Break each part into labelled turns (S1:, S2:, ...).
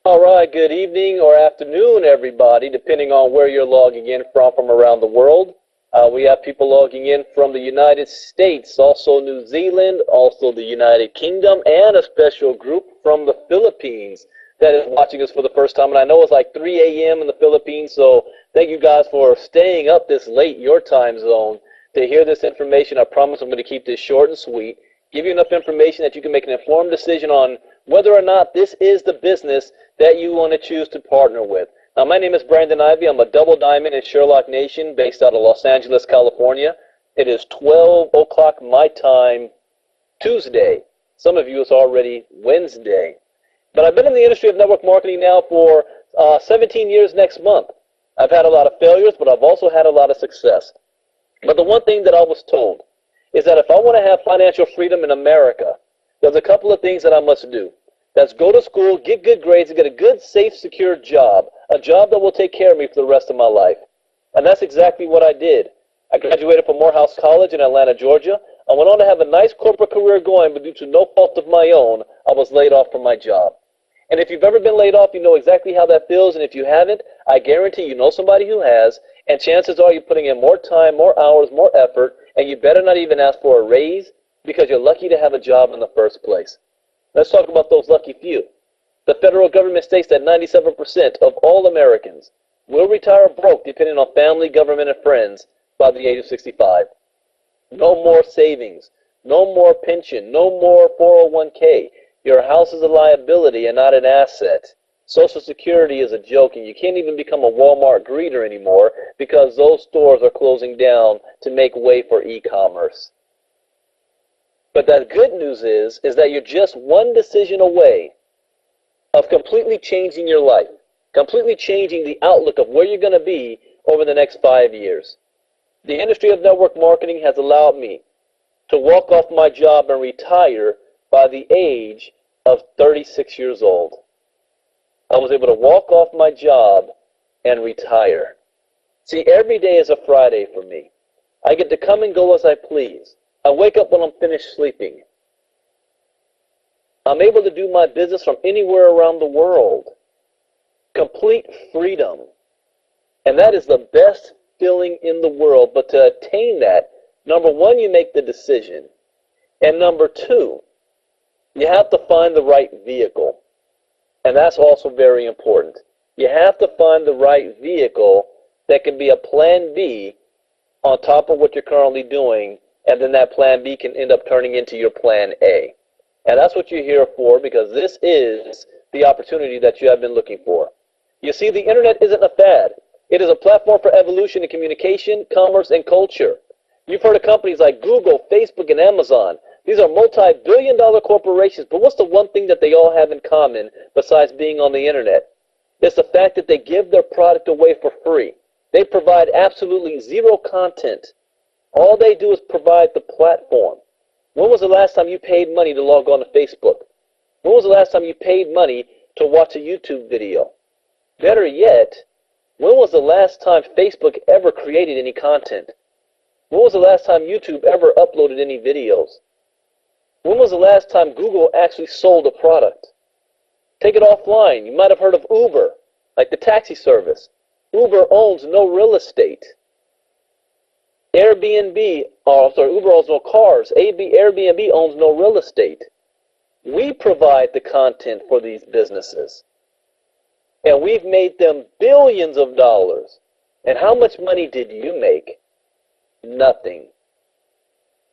S1: All right, good evening or afternoon, everybody, depending on where you're logging in from around the world. We have people logging in from the United States, also New Zealand, also the United Kingdom, and a special group from the Philippines that is watching us for the first time. And I know it's like 3 a.m. in the Philippines, so thank you guys for staying up this late, your time zone, to hear this information. I promise I'm going to keep this short and sweet, give you enough information that you can make an informed decision on whether or not this is the business that you want to choose to partner with. Now, my name is Brandon Ivey. I'm a double diamond in Sherlock Nation based out of Los Angeles, California. It is 12 o'clock my time, Tuesday. Some of you it's already Wednesday. But I've been in the industry of network marketing now for 17 years next month. I've had a lot of failures, but I've also had a lot of success. But the one thing that I was told is that if I want to have financial freedom in America, there's a couple of things that I must do. That's go to school, get good grades, and get a good, safe, secure job, a job that will take care of me for the rest of my life. And that's exactly what I did. I graduated from Morehouse College in Atlanta, Georgia. I went on to have a nice corporate career going, but due to no fault of my own, I was laid off from my job. And if you've ever been laid off, you know exactly how that feels. And if you haven't, I guarantee you know somebody who has. And chances are you're putting in more time, more hours, more effort, and you better not even ask for a raise because you're lucky to have a job in the first place. Let's talk about those lucky few. The federal government states that 97% of all Americans will retire broke depending on family, government, and friends by the age of 65. No more savings, no more pension, no more 401k. Your house is a liability and not an asset. Social Security is a joke, and you can't even become a Walmart greeter anymore because those stores are closing down to make way for e-commerce. But the good news is that you're just one decision away of completely changing your life, completely changing the outlook of where you're going to be over the next 5 years. The industry of network marketing has allowed me to walk off my job and retire by the age of 36 years old. I was able to walk off my job and retire. See, every day is a Friday for me. I get to come and go as I please. I wake up when I'm finished sleeping. I'm able to do my business from anywhere around the world. Complete freedom. And that is the best feeling in the world. But to attain that, number one, you make the decision. And number two, you have to find the right vehicle. And that's also very important. You have to find the right vehicle that can be a plan B on top of what you're currently doing, and then that plan B can end up turning into your plan A. And that's what you're here for, because this is the opportunity that you have been looking for. You see, the internet isn't a fad. It is a platform for evolution in communication, commerce, and culture. You've heard of companies like Google, Facebook, and Amazon. These are multi-billion-dollar corporations, but what's the one thing that they all have in common besides being on the internet? It's the fact that they give their product away for free. They provide absolutely zero content. All they do is provide the platform. When was the last time you paid money to log on to Facebook? When was the last time you paid money to watch a YouTube video? Better yet, when was the last time Facebook ever created any content? When was the last time YouTube ever uploaded any videos? When was the last time Google actually sold a product? Take it offline. You might have heard of Uber, like the taxi service. Uber owns no real estate. Airbnb, Uber owns no cars. Airbnb owns no real estate. We provide the content for these businesses. And we've made them billions of dollars. And how much money did you make? Nothing.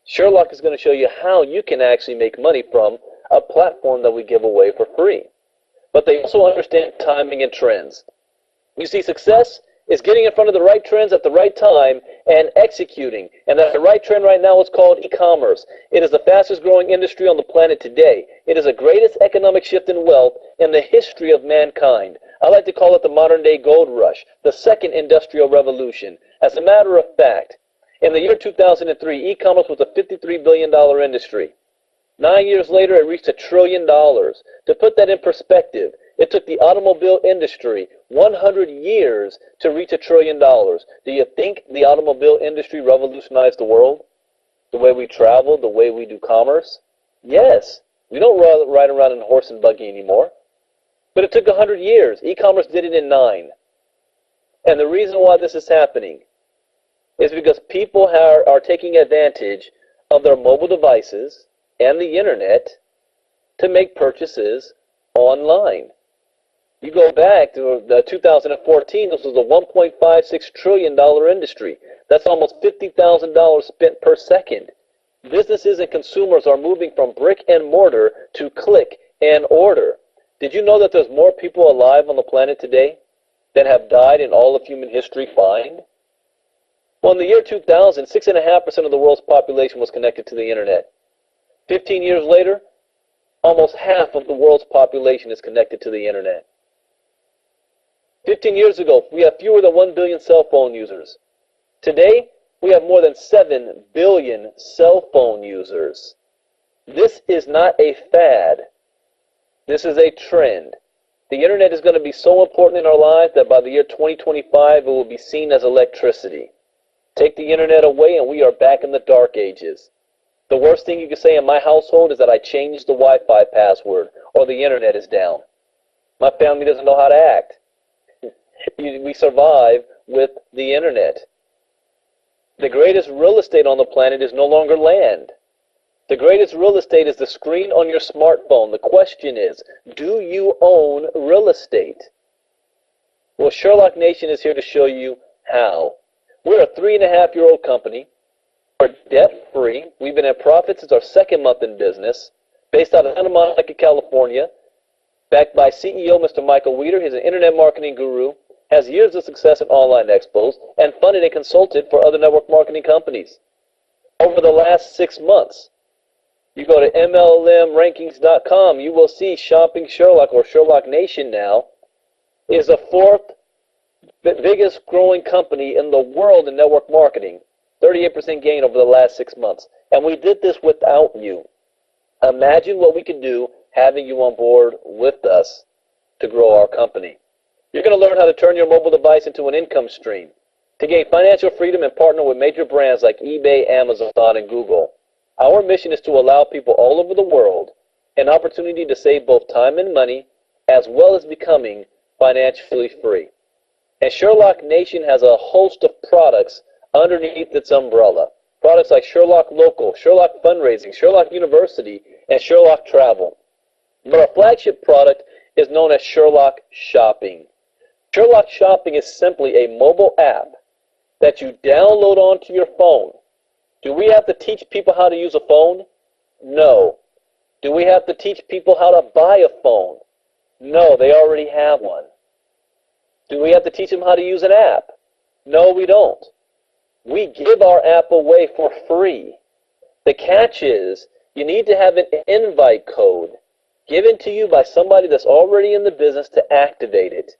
S1: Sherlock is going to show you how you can actually make money from a platform that we give away for free. But they also understand timing and trends. You see, success is getting in front of the right trends at the right time and executing. And that the right trend right now is called e-commerce. It is the fastest growing industry on the planet today. It is the greatest economic shift in wealth in the history of mankind. I like to call it the modern day gold rush, the second industrial revolution. As a matter of fact, in the year 2003, e-commerce was a $53 billion industry. 9 years later, it reached $1 trillion. To put that in perspective, it took the automobile industry 100 years to reach $1 trillion. Do you think the automobile industry revolutionized the world? The way we travel, the way we do commerce? Yes. We don't ride around in a horse and buggy anymore. But it took 100 years. E-commerce did it in 9. And the reason why this is happening is because people are taking advantage of their mobile devices and the internet to make purchases online. You go back to 2014, this was a $1.56 trillion industry. That's almost $50,000 spent per second. Businesses and consumers are moving from brick and mortar to click and order. Did you know that there's more people alive on the planet today than have died in all of human history combined? Well, in the year 2000, 6.5% of the world's population was connected to the internet. 15 years later, almost half of the world's population is connected to the internet. 15 years ago, we had fewer than 1 billion cell phone users. Today, we have more than 7 billion cell phone users. This is not a fad. This is a trend. The internet is going to be so important in our lives that by the year 2025, it will be seen as electricity. Take the internet away and we are back in the dark ages. The worst thing you can say in my household is that I changed the Wi-Fi password or the internet is down. My family doesn't know how to act. We survive with the internet. The greatest real estate on the planet is no longer land. The greatest real estate is the screen on your smartphone. The question is, do you own real estate? Well, Sherlock Nation is here to show you how. We're a 3.5-year-old company. We're debt-free. We've been in profit since our second month in business. Based out of Santa Monica, California. Backed by CEO Mr. Michael Weeder. He's an internet marketing guru. Has years of success at online expos. And funded and consulted for other network marketing companies. Over the last 6 months, you go to MLMrankings.com, you will see Shopping Sherlock, or Sherlock Nation now, is the 4th biggest growing company in the world in network marketing. 38% gain over the last 6 months. And we did this without you. Imagine what we could do having you on board with us to grow our company. You're going to learn how to turn your mobile device into an income stream, to gain financial freedom and partner with major brands like eBay, Amazon, and Google. Our mission is to allow people all over the world an opportunity to save both time and money, as well as becoming financially free. And Sherlock Nation has a host of products underneath its umbrella. Products like Sherlock Local, Sherlock Fundraising, Sherlock University, and Sherlock Travel. But our flagship product is known as Sherlock Shopping. Sherlock Shopping is simply a mobile app that you download onto your phone. Do we have to teach people how to use a phone? No. Do we have to teach people how to buy a phone? No, they already have one. Do we have to teach them how to use an app? No, we don't. We give our app away for free. The catch is, you need to have an invite code given to you by somebody that's already in the business to activate it.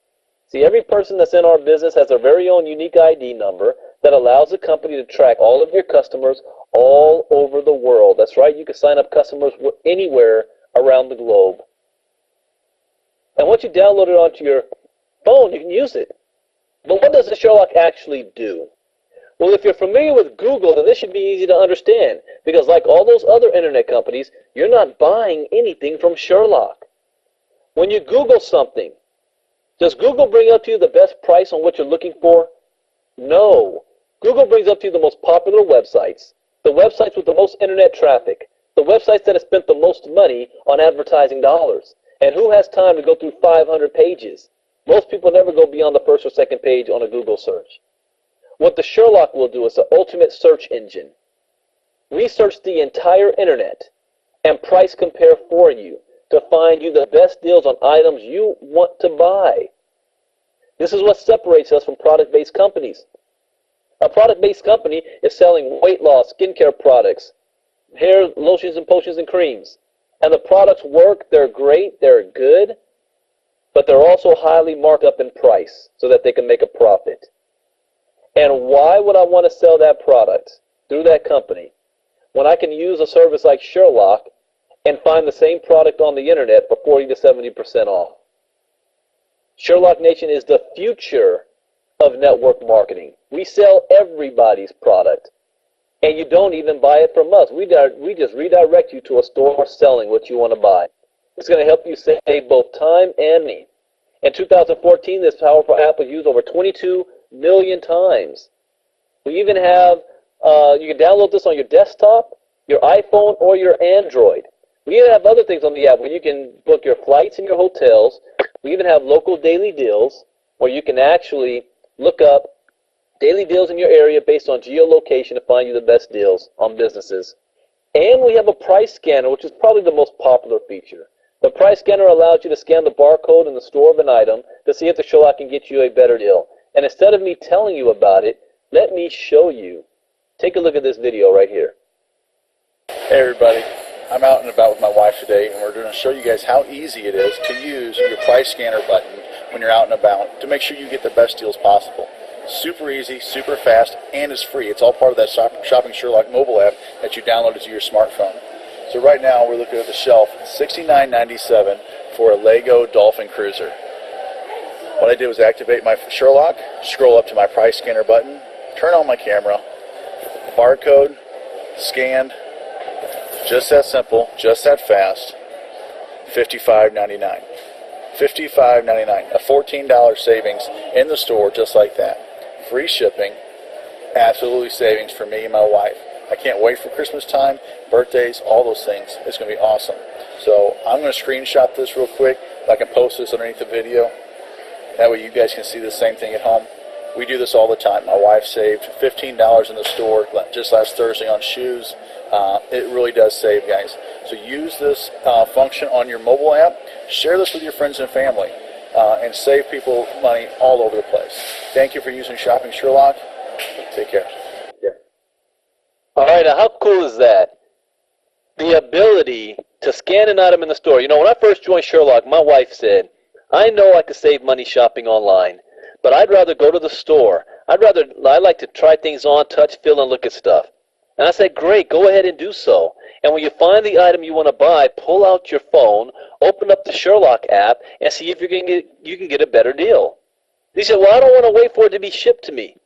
S1: See, every person that's in our business has their very own unique ID number that allows the company to track all of your customers all over the world. That's right, you can sign up customers anywhere around the globe. And once you download it onto your phone, you can use it. But what does the Sherlock actually do? Well, if you're familiar with Google, then this should be easy to understand. Because like all those other internet companies, you're not buying anything from Sherlock. When you Google something, does Google bring up to you the best price on what you're looking for? No. Google brings up to you the most popular websites, the websites with the most internet traffic, the websites that have spent the most money on advertising dollars. And who has time to go through 500 pages? Most people never go beyond the first or second page on a Google search. What the Sherlock will do is the ultimate search engine. Research the entire internet and price compare for you to find you the best deals on items you want to buy. This is what separates us from product-based companies. A product-based company is selling weight loss, skincare products, hair lotions and potions and creams. And the products work, they're great, they're good, but they're also highly marked up in price so that they can make a profit. And why would I want to sell that product through that company when I can use a service like Sherlock and find the same product on the internet for 40 to 70% off? Sherlock Nation is the future of network marketing. We sell everybody's product, and you don't even buy it from us. We just redirect you to a store selling what you want to buy. It's going to help you save both time and money. In 2014, this powerful app was used over 22 million times. We even have, you can download this on your desktop, your iPhone, or your Android. We even have other things on the app where you can book your flights and your hotels. We even have local daily deals where you can actually look up daily deals in your area based on geolocation to find you the best deals on businesses. And we have a price scanner, which is probably the most popular feature. The price scanner allows you to scan the barcode in the store of an item to see if the Sherlock can get you a better deal. And instead of me telling you about it, let me show you. Take a look at this video right here.
S2: Hey everybody, I'm out and about with my wife today, and we're going to show you guys how easy it is to use your price scanner button when you're out and about to make sure you get the best deals possible. Super easy, super fast, and it's free. It's all part of that Shopping Sherlock mobile app that you downloaded to your smartphone. So right now we're looking at the shelf, $69.97 for a Lego Dolphin Cruiser. What I did was activate my Sherlock, scroll up to my price scanner button, turn on my camera, barcode, scanned, just that simple, just that fast, $55.99. $55.99, a $14 savings in the store just like that. Free shipping, absolutely savings for me and my wife. I can't wait for Christmas time, birthdays, all those things. It's going to be awesome. So I'm going to screenshot this real quick. I can post this underneath the video. That way you guys can see the same thing at home. We do this all the time. My wife saved $15 in the store just last Thursday on shoes. It really does save, guys. So use this function on your mobile app. Share this with your friends and family and save people money all over the place. Thank you for using Shopping Sherlock. Take care.
S1: All right, now how cool is that? The ability to scan an item in the store. You know, when I first joined Sherlock, my wife said, I know I could save money shopping online, but I'd rather go to the store. I like to try things on, touch, feel, and look at stuff. And I said, great, go ahead and do so. And when you find the item you want to buy, pull out your phone, open up the Sherlock app, and see if you can get a better deal. He said, well, I don't want to wait for it to be shipped to me.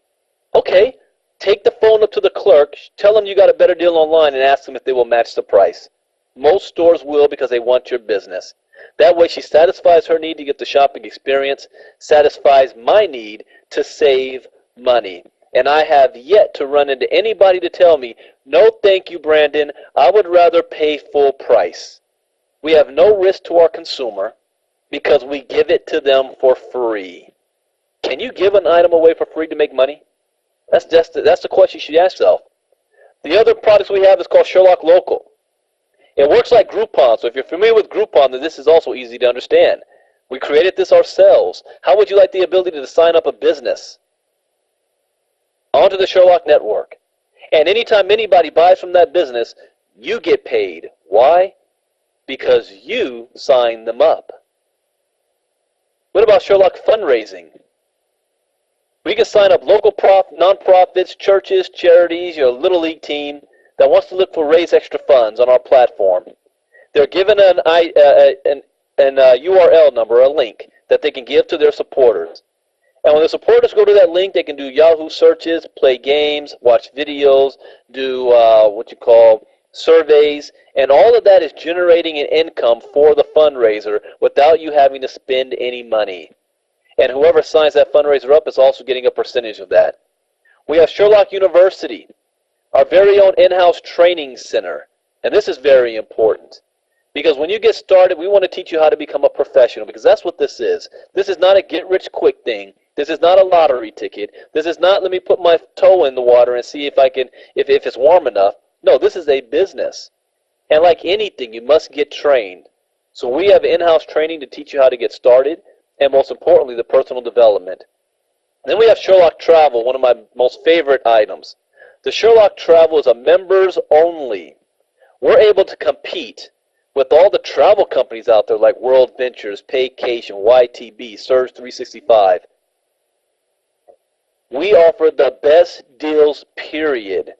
S1: Okay, take the phone up to the clerk, tell them you got a better deal online, and ask them if they will match the price. Most stores will because they want your business. That way she satisfies her need to get the shopping experience, satisfies my need to save money. And I have yet to run into anybody to tell me, no thank you, Brandon, I would rather pay full price. We have no risk to our consumer because we give it to them for free. Can you give an item away for free to make money? That's the question you should ask yourself. The other products we have is called Sherlock Local. It works like Groupon, so if you're familiar with Groupon, then this is also easy to understand. We created this ourselves. How would you like the ability to sign up a business onto the Sherlock network? And anytime anybody buys from that business, you get paid. Why? Because you sign them up. What about Sherlock Fundraising? We can sign up local nonprofits, churches, charities, your Little League team that wants to look for raise extra funds on our platform. They're given an URL number, a link, that they can give to their supporters. And when the supporters go to that link, they can do Yahoo searches, play games, watch videos, do surveys, and all of that is generating an income for the fundraiser without you having to spend any money. And whoever signs that fundraiser up is also getting a percentage of that. We have Sherlock University, our very own in-house training center. And this is very important because when you get started, we want to teach you how to become a professional because that's what this is. This is not a get-rich-quick thing. This is not a lottery ticket. This is not let me put my toe in the water and see if I can, if it's warm enough. No, this is a business. And like anything, you must get trained. So we have in-house training to teach you how to get started and most importantly, the personal development. Then we have Sherlock Travel, one of my most favorite items. The Sherlock Travel is a members only. We're able to compete with all the travel companies out there like World Ventures, Paycation, YTB, Surge 365. We offer the best deals, period.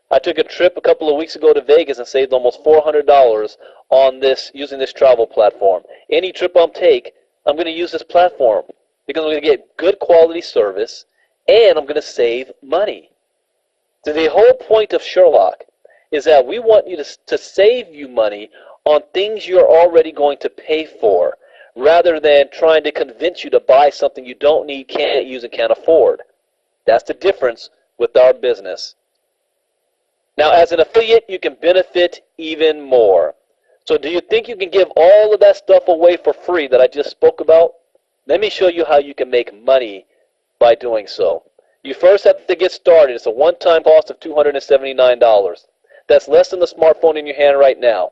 S1: I took a trip a couple of weeks ago to Vegas and saved almost $400 on this using this travel platform. Any trip I'm take, I'm going to use this platform because I'm going to get good quality service and I'm going to save money. So the whole point of Sherlock is that we want you to save you money on things you're already going to pay for rather than trying to convince you to buy something you don't need, can't use, and can't afford. That's the difference with our business. Now, as an affiliate, you can benefit even more. So do you think you can give all of that stuff away for free that I just spoke about? Let me show you how you can make money by doing so. You first have to get started. It's a one-time cost of $279. That's less than the smartphone in your hand right now.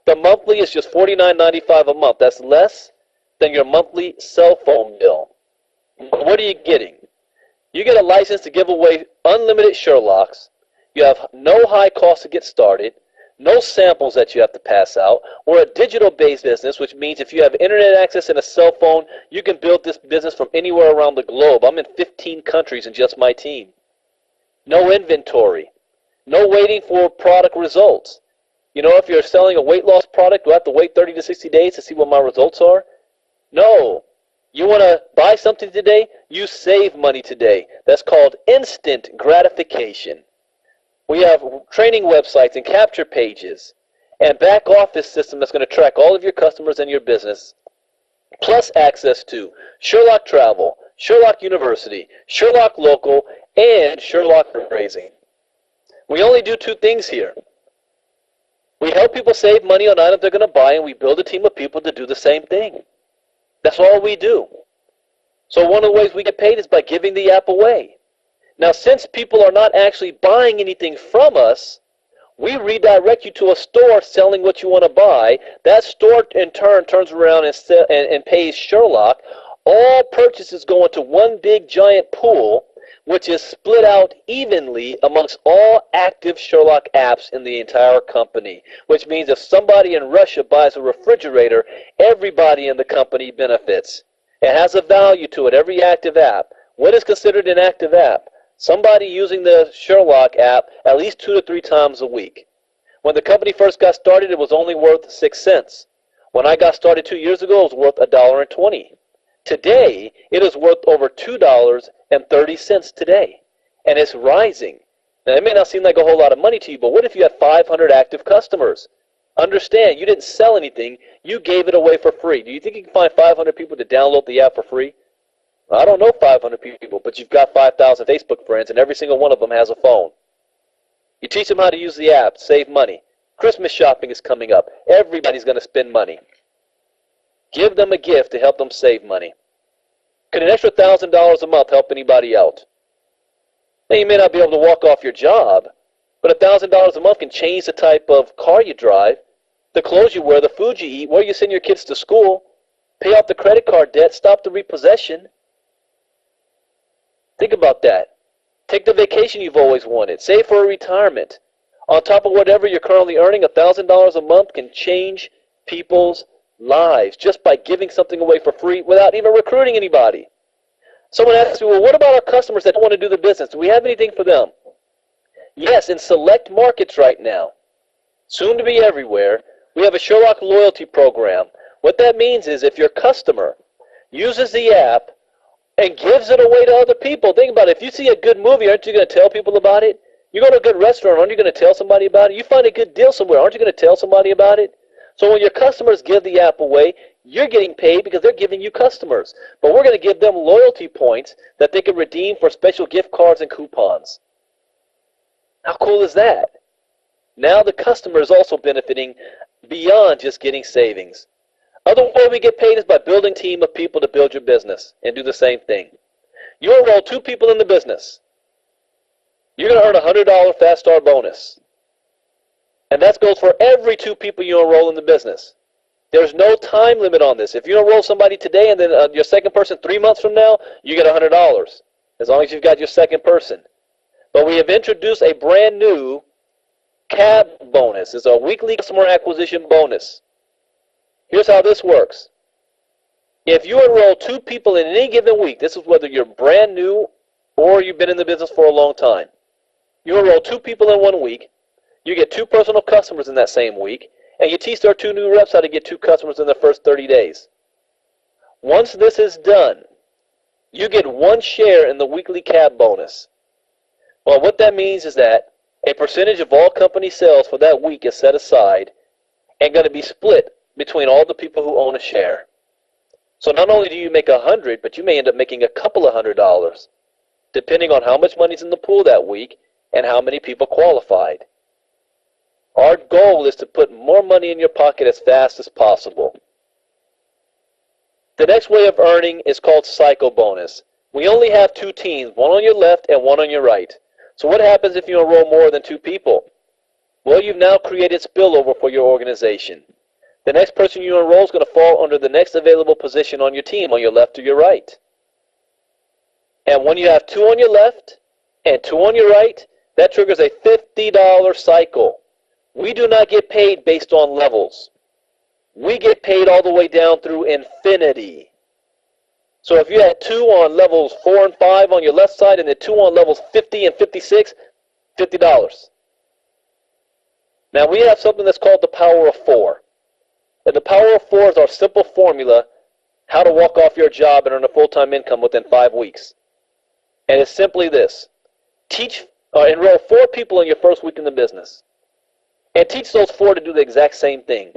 S1: The monthly is just $49.95 a month. That's less than your monthly cell phone bill. What are you getting? You get a license to give away unlimited Sherlocks. You have no high cost to get started, no samples that you have to pass out. We're a digital-based business, which means if you have internet access and a cell phone, you can build this business from anywhere around the globe. I'm in 15 countries in just my team. No inventory. No waiting for product results. You know, if you're selling a weight loss product, do I have to wait 30 to 60 days to see what my results are? No. You want to buy something today? You save money today. That's called instant gratification. We have training websites and capture pages and back office system that's going to track all of your customers and your business, plus access to Sherlock Travel, Sherlock University, Sherlock Local, and Sherlock Fundraising. We only do two things here. We help people save money on items they're going to buy, and we build a team of people to do the same thing. That's all we do. So one of the ways we get paid is by giving the app away. Now, since people are not actually buying anything from us, we redirect you to a store selling what you want to buy. That store, in turn, turns around and pays Sherlock. All purchases go into one big giant pool, which is split out evenly amongst all active Sherlock apps in the entire company, which means if somebody in Russia buys a refrigerator, everybody in the company benefits. It has a value to it, every active app. What is considered an active app? Somebody using the Sherlock app at least 2 to 3 times a week. When the company first got started, it was only worth 6 cents. When I got started 2 years ago, it was worth $1.20. Today, it is worth over $2.30 today, and it's rising. Now, it may not seem like a whole lot of money to you, but what if you had 500 active customers? Understand, you didn't sell anything. You gave it away for free. Do you think you can find 500 people to download the app for free? I don't know 500 people, but you've got 5,000 Facebook friends, and every single one of them has a phone. You teach them how to use the app, save money. Christmas shopping is coming up. Everybody's going to spend money. Give them a gift to help them save money. Could an extra $1,000 a month help anybody out? Now, you may not be able to walk off your job, but $1,000 a month can change the type of car you drive, the clothes you wear, the food you eat, where you send your kids to school, pay off the credit card debt, stop the repossession. Think about that. Take the vacation you've always wanted. Save for a retirement. On top of whatever you're currently earning, $1,000 a month can change people's lives just by giving something away for free without even recruiting anybody. Someone asks me, well, what about our customers that don't want to do the business? Do we have anything for them? Yes, in select markets right now, soon to be everywhere, we have a Sherlock loyalty program. What that means is if your customer uses the app and gives it away to other people, think about it. If you see a good movie, aren't you going to tell people about it? You go to a good restaurant, aren't you going to tell somebody about it? You find a good deal somewhere, aren't you going to tell somebody about it? So when your customers give the app away, You're getting paid because they're giving you customers. But we're going to give them loyalty points that they can redeem for special gift cards and coupons. How cool is that? Now the customer is also benefiting beyond just getting savings. Other way we get paid is by building a team of people to build your business and do the same thing. You enroll 2 people in the business. You're going to earn a $100 Fast Start bonus. And that goes for every 2 people you enroll in the business. There's no time limit on this. If you enroll somebody today and then your second person 3 months from now, you get $100, as long as you've got your second person. But we have introduced a brand new CAB bonus. It's a weekly customer acquisition bonus. Here's how this works. If you enroll 2 people in any given week, this is whether you're brand new or you've been in the business for a long time. You enroll 2 people in 1 week, you get 2 personal customers in that same week, and you teach our 2 new reps how to get 2 customers in the first 30 days. Once this is done, you get 1 share in the weekly CAB bonus. Well, what that means is that a percentage of all company sales for that week is set aside and going to be split between all the people who own a share. So not only do you make $100, but you may end up making a couple of $100, depending on how much money's in the pool that week and how many people qualified. Our goal is to put more money in your pocket as fast as possible. The next way of earning is called cycle bonus. We only have 2 teams, one on your left and one on your right. So what happens if you enroll more than 2 people? Well, you've now created spillover for your organization. The next person you enroll is going to fall under the next available position on your team, on your left or your right. And when you have 2 on your left and 2 on your right, that triggers a $50 cycle. We do not get paid based on levels. We get paid all the way down through infinity. So if you had 2 on levels 4 and 5 on your left side and then 2 on levels 50 and 56, $50. Now we have something that's called the power of 4. And the power of 4 is our simple formula how to walk off your job and earn a full-time income within 5 weeks. And it's simply this. Enroll 4 people in your first week in the business. And teach those 4 to do the exact same thing.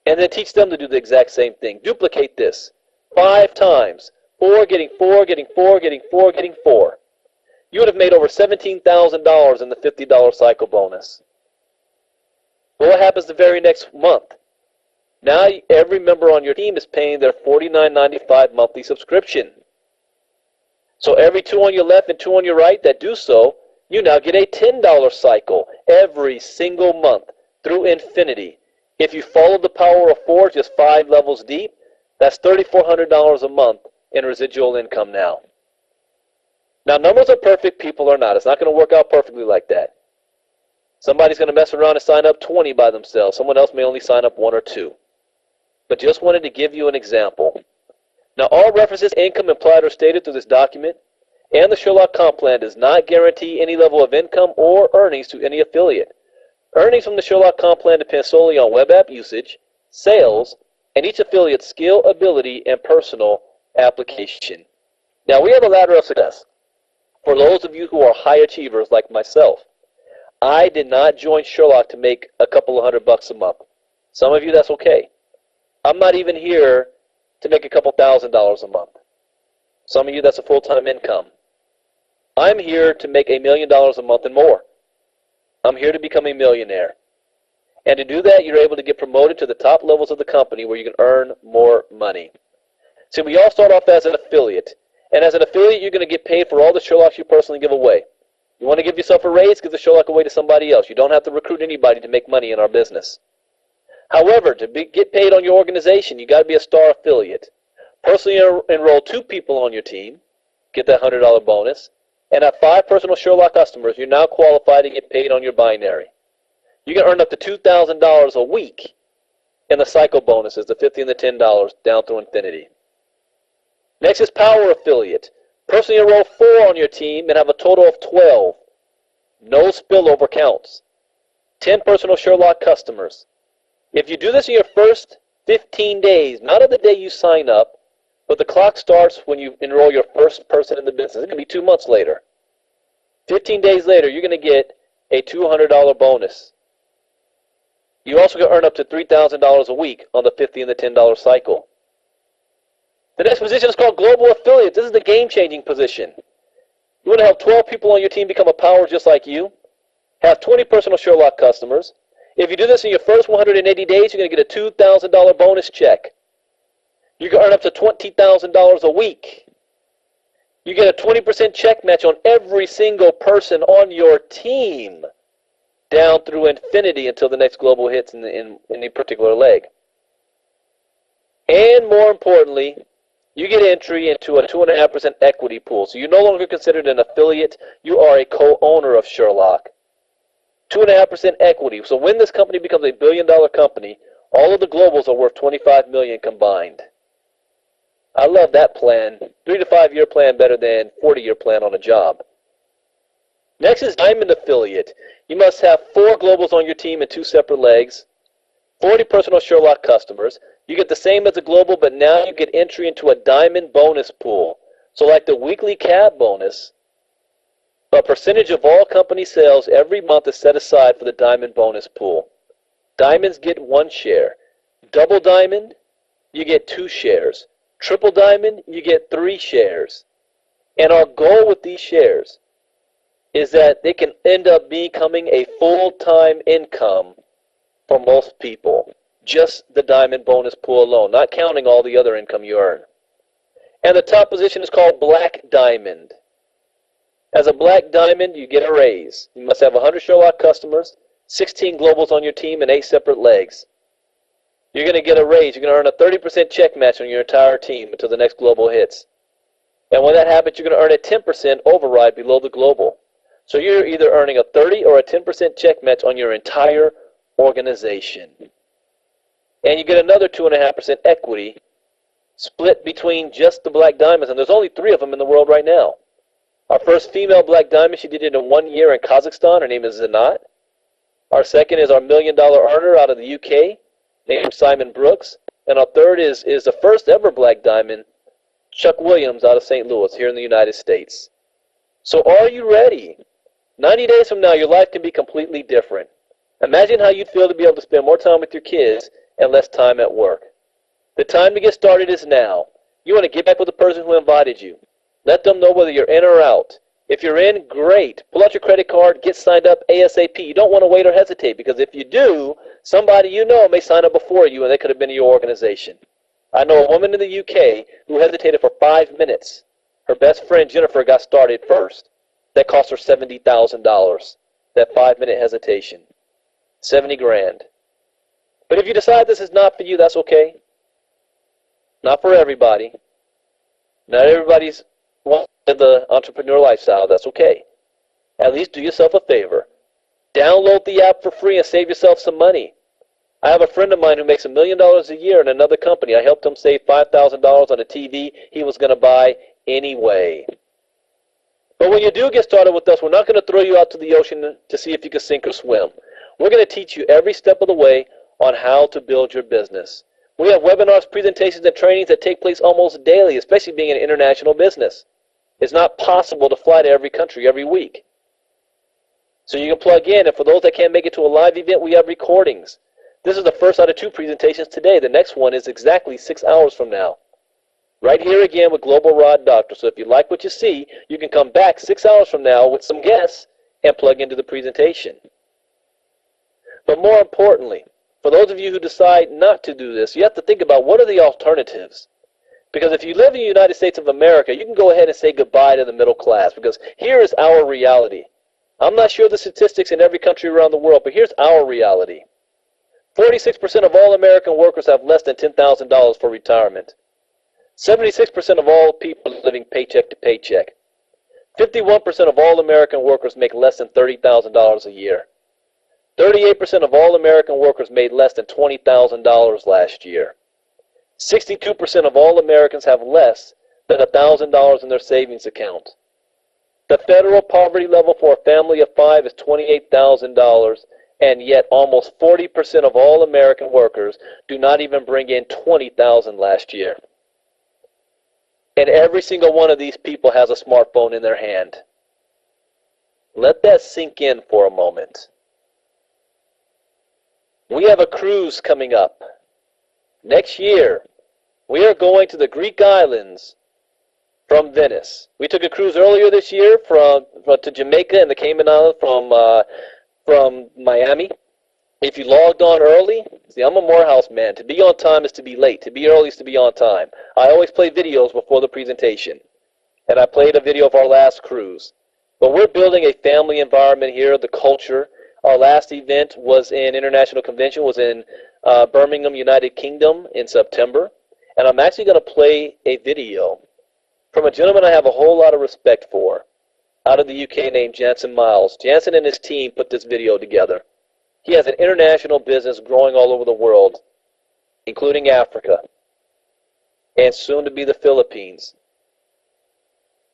S1: And then teach them to do the exact same thing. Duplicate this 5 times. 4 getting 4, getting 4, getting 4, getting 4. You would have made over $17,000 in the $50 cycle bonus. Well, what happens the very next month? Now every member on your team is paying their $49.95 monthly subscription. So every 2 on your left and 2 on your right that do so, you now get a $10 cycle every single month through infinity. If you follow the power of 4 just 5 levels deep, that's $3,400 a month in residual income now. Now numbers are perfect, people are not. It's not going to work out perfectly like that. Somebody's going to mess around and sign up 20 by themselves. Someone else may only sign up 1 or 2. But just wanted to give you an example. Now all references to income implied or stated through this document and the Sherlock Comp Plan does not guarantee any level of income or earnings to any affiliate. Earnings from the Sherlock Comp Plan depend solely on web app usage, sales, and each affiliate's skill, ability, and personal application. Now we have a ladder of success for those of you who are high achievers like myself. I did not join Sherlock to make a couple of $100 a month. Some of you, that's okay. I'm not even here to make a couple $1,000s a month. Some of you, that's a full-time income. I'm here to make $1 million a month and more. I'm here to become a millionaire. And to do that, you're able to get promoted to the top levels of the company where you can earn more money. See, we all start off as an affiliate. And as an affiliate, you're going to get paid for all the Sherlocks you personally give away. You want to give yourself a raise, give the Sherlock away to somebody else. You don't have to recruit anybody to make money in our business. However, to get paid on your organization, you got to be a star affiliate. Personally enroll 2 people on your team, get that $100 bonus, and have 5 personal Sherlock customers. You're now qualified to get paid on your binary. You can earn up to $2,000 a week in the cycle bonuses, the $50 and the $10 down through infinity. Next is power affiliate. Personally enroll 4 on your team and have a total of 12. No spillover counts. 10 personal Sherlock customers. If you do this in your first 15 days, not on the day you sign up, but the clock starts when you enroll your first person in the business. It's going to be 2 months later. 15 days later, you're going to get a $200 bonus. You also can earn up to $3,000 a week on the $50 and the $10 cycle. The next position is called Global Affiliate. This is the game-changing position. You want to help 12 people on your team become a power just like you. Have 20 personal Sherlock customers. If you do this in your first 180 days, you're going to get a $2,000 bonus check. You can earn up to $20,000 a week. You get a 20% check match on every single person on your team, down through infinity until the next global hits in the particular leg. And more importantly, you get entry into a 2.5% equity pool. So you're no longer considered an affiliate. You are a co-owner of Sherlock. 2.5% equity. So when this company becomes a billion-dollar company, all of the globals are worth $25 million combined. I love that plan. 3 to 5 year plan better than 40-year plan on a job. Next is Diamond Affiliate. You must have 4 globals on your team in 2 separate legs, 40 personal Sherlock customers. You get the same as a global, but now you get entry into a Diamond bonus pool. So like the weekly cab bonus, a percentage of all company sales every month is set aside for the Diamond bonus pool. Diamonds get 1 share. Double Diamond, you get 2 shares. Triple Diamond, you get 3 shares. And our goal with these shares is that they can end up becoming a full-time income for most people. Just the Diamond bonus pool alone, not counting all the other income you earn. And the top position is called Black Diamond. As a Black Diamond, you get a raise. You must have 100 Sherlock customers, 16 globals on your team, and 8 separate legs. You're going to get a raise. You're going to earn a 30% check match on your entire team until the next global hits. And when that happens, you're going to earn a 10% override below the global. So you're either earning a 30 or a 10% check match on your entire organization. And you get another 2.5% equity split between just the Black Diamonds. And there's only 3 of them in the world right now. Our first female Black Diamond, she did it in 1 year in Kazakhstan. Her name is Zanat. Our second is our $1 million earner out of the UK, named Simon Brooks. And our third is the first ever Black Diamond, Chuck Williams out of St. Louis here in the United States. So are you ready? 90 days from now, your life can be completely different. Imagine how you'd feel to be able to spend more time with your kids and less time at work. The time to get started is now. You want to get back with the person who invited you. Let them know whether you're in or out. If you're in, great. Pull out your credit card, get signed up ASAP. You don't want to wait or hesitate, because if you do, somebody you know may sign up before you, and they could have been in your organization. I know a woman in the UK who hesitated for 5 minutes. Her best friend Jennifer got started first. That cost her $70,000. That 5-minute hesitation. 70 grand. But if you decide this is not for you, that's okay. Not for everybody. Not everybody's wanting the entrepreneur lifestyle. That's okay. At least do yourself a favor. Download the app for free and save yourself some money. I have a friend of mine who makes $1 million a year in another company. I helped him save $5,000 on a TV he was going to buy anyway. But when you do get started with us, we're not going to throw you out to the ocean to see if you can sink or swim. We're going to teach you every step of the way on how to build your business. We have webinars, presentations, and trainings that take place almost daily, especially being an international business. It's not possible to fly to every country every week. So you can plug in, and for those that can't make it to a live event, we have recordings. This is the first out of 2 presentations today. The next one is exactly 6 hours from now. Right here again with Global Rod Doctor. So if you like what you see, you can come back 6 hours from now with some guests and plug into the presentation. But more importantly, for those of you who decide not to do this, you have to think about what are the alternatives. Because if you live in the United States of America, you can go ahead and say goodbye to the middle class, because here is our reality. I'm not sure the statistics in every country around the world, but here's our reality. 46% of all American workers have less than $10,000 for retirement. 76% of all people living paycheck to paycheck. 51% of all American workers make less than $30,000 a year. 38% of all American workers made less than $20,000 last year. 62% of all Americans have less than $1,000 in their savings account. The federal poverty level for a family of 5 is $28,000, and yet almost 40% of all American workers do not even bring in $20,000 last year. And every single one of these people has a smartphone in their hand. Let that sink in for a moment. We have a cruise coming up. Next year, we are going to the Greek islands from Venice. We took a cruise earlier this year to Jamaica and the Cayman Islands from Miami. If you logged on early, see, I'm a Morehouse man. To be on time is to be late. To be early is to be on time. I always play videos before the presentation. And I played a video of our last cruise. But we're building a family environment here, the culture. Our last event was in International Convention, was in Birmingham, United Kingdom in September. And I'm actually going to play a video from a gentleman I have a whole lot of respect for out of the UK named Jansen Miles. Jansen and his team put this video together. He has an international business growing all over the world, including Africa, and soon to be the Philippines.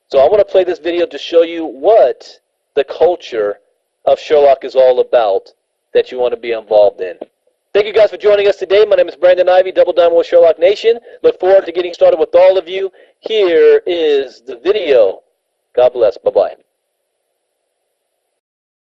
S1: So I want to play this video to show you what the culture of Sherlock is all about that you want to be involved in. Thank you guys for joining us today. My name is Brandon Ivey, Double Diamond with Sherlock Nation. Look forward to getting started with all of you. Here is the video. God bless. Bye-bye.